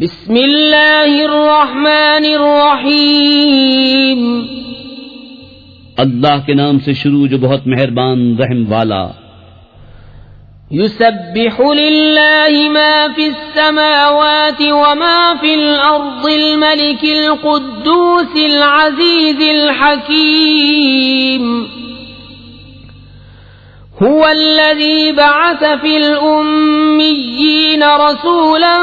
بسم اللہ الرحمن الرحیم، اللہ کے نام سے شروع جو بہت مہربان رحم والا۔ یسبح للہ ما فی السماوات وما فی الارض الملک القدوس العزیز الحکیم، هو الذي بعث في الأميين رسولا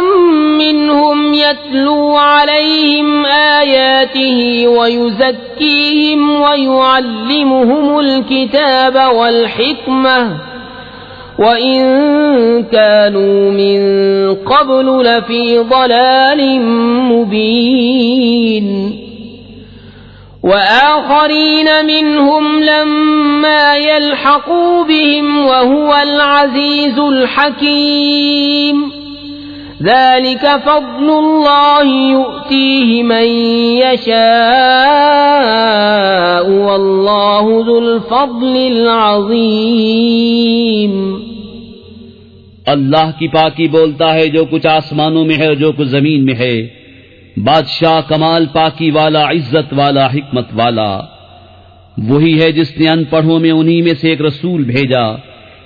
منهم يتلو عليهم آياته ويزكيهم ويعلمهم الكتاب والحكمة وإن كانوا من قبل لفي ضلال مبين، وآخرين منهم لما يلحقوا بهم وهو العزيز الحكيم، ذلك فضل الله يؤتيه من يشاء والله ذو الفضل العظيم۔ اللہ کی پاکی بولتا ہے جو کچھ آسمانوں میں ہے اور جو کچھ زمین میں ہے، بادشاہ کمال پاکی والا، عزت والا، حکمت والا۔ وہی ہے جس نے ان پڑھوں میں انہی میں سے ایک رسول بھیجا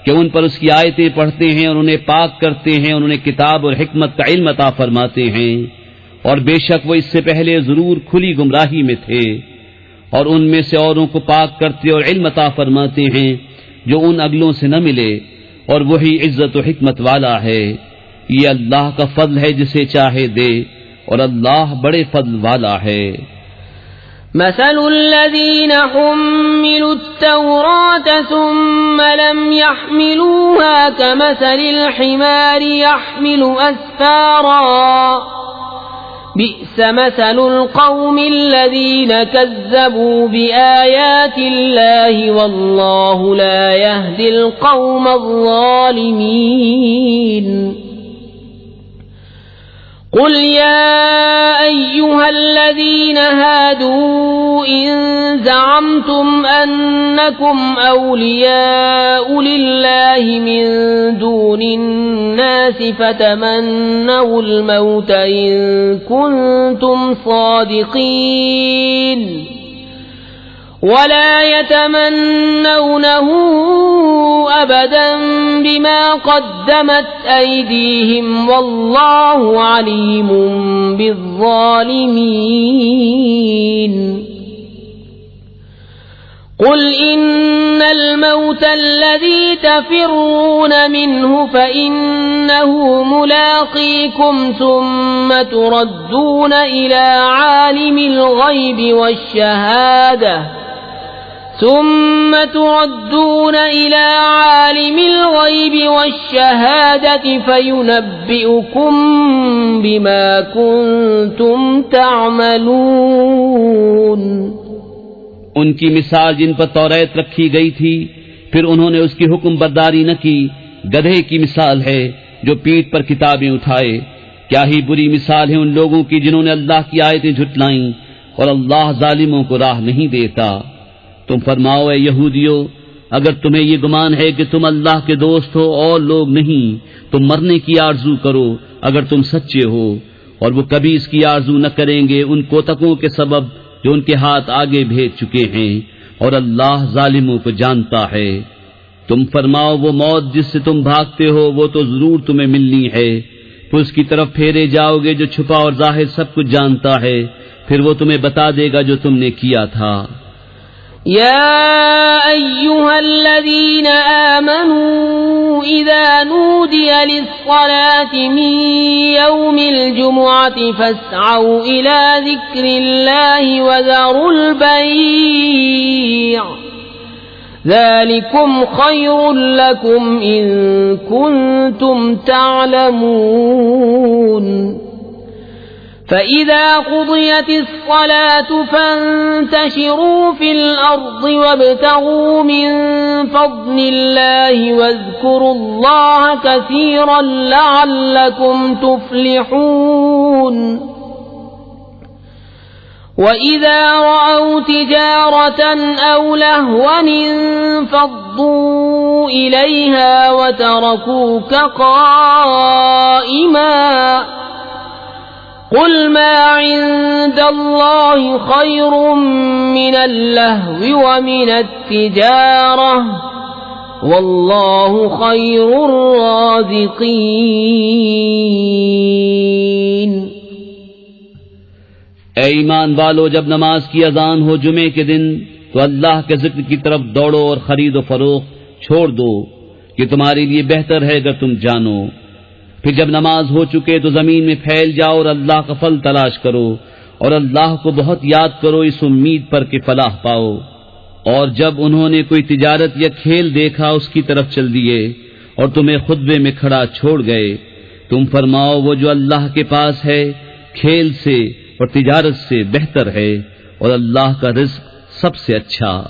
کہ ان پر اس کی آیتیں پڑھتے ہیں اور انہیں پاک کرتے ہیں اور انہیں کتاب اور حکمت کا علم عطا فرماتے ہیں، اور بے شک وہ اس سے پہلے ضرور کھلی گمراہی میں تھے، اور ان میں سے اوروں کو پاک کرتے اور علم عطا فرماتے ہیں جو ان اگلوں سے نہ ملے، اور وہی عزت و حکمت والا ہے۔ یہ اللہ کا فضل ہے جسے چاہے دے، اور اللہ بڑے فضل والا ہے۔ مثل الذين حملوا التوراة ثم لم يحملوها كمثل الحمار يحمل أسفارا، بئس مثل القوم الذين كذبوا بآيات الله والله لا يهدي القوم الظالمين۔ قل يا أيها الذين هادوا إن زعمتم أنكم أولياء لله من دون الناس فتمنوا الموت إن كنتم صادقين ولا يتمنونه أبدا بما قدمت أيديهم والله عليم بالظالمين۔ قل إن الموت الذي تفرون منه فإنه ملاقيكم ثم تردون إلى عالم الغيب والشهادة فينبئكم بما كنتم تعملون۔ ان کی مثال جن پر توریت رکھی گئی تھی پھر انہوں نے اس کی حکم برداری نہ کی، گدھے کی مثال ہے جو پیٹھ پر کتابیں اٹھائے۔ کیا ہی بری مثال ہے ان لوگوں کی جنہوں نے اللہ کی آیتیں جھٹلائیں، اور اللہ ظالموں کو راہ نہیں دیتا۔ تم فرماؤ اے یہودیو، اگر تمہیں یہ گمان ہے کہ تم اللہ کے دوست ہو اور لوگ نہیں، تو مرنے کی آرزو کرو اگر تم سچے ہو، اور وہ کبھی اس کی آرزو نہ کریں گے ان کوتکوں کے سبب جو ان کے ہاتھ آگے بھیج چکے ہیں، اور اللہ ظالموں کو جانتا ہے۔ تم فرماؤ وہ موت جس سے تم بھاگتے ہو وہ تو ضرور تمہیں ملنی ہے، پھر اس کی طرف پھیرے جاؤ گے جو چھپا اور ظاہر سب کچھ جانتا ہے، پھر وہ تمہیں بتا دے گا جو تم نے کیا تھا۔ يا أيها الذين آمنوا إذا نودي للصلاة من يوم الجمعة فاسعوا إلى ذكر الله وذروا البيع، ذلكم خير لكم إن كنتم تعلمون۔ فَإِذَا قُضِيَتِ الصَّلَاةُ فَانتَشِرُوا فِي الْأَرْضِ وَابْتَغُوا مِن فَضْلِ اللَّهِ وَاذْكُرُوا اللَّهَ كَثِيرًا لَعَلَّكُمْ تُفْلِحُونَ۔ وَإِذَا رَأَوْا تِجَارَةً أَوْ لَهْوًا انفَضُّوا إِلَيْهَا وَتَرَكُوكَ قَائِمًا قل ما عند الله خير من اللهو ومن التجارة والله خير الرازقين۔ اے ایمان والو، جب نماز کی اذان ہو جمعے کے دن تو اللہ کے ذکر کی طرف دوڑو اور خرید و فروخت چھوڑ دو کہ تمہارے لیے بہتر ہے اگر تم جانو۔ پھر جب نماز ہو چکے تو زمین میں پھیل جاؤ اور اللہ کا فضل تلاش کرو اور اللہ کو بہت یاد کرو اس امید پر کہ فلاح پاؤ۔ اور جب انہوں نے کوئی تجارت یا کھیل دیکھا اس کی طرف چل دیے اور تمہیں خطبے میں کھڑا چھوڑ گئے، تم فرماؤ وہ جو اللہ کے پاس ہے کھیل سے اور تجارت سے بہتر ہے، اور اللہ کا رزق سب سے اچھا۔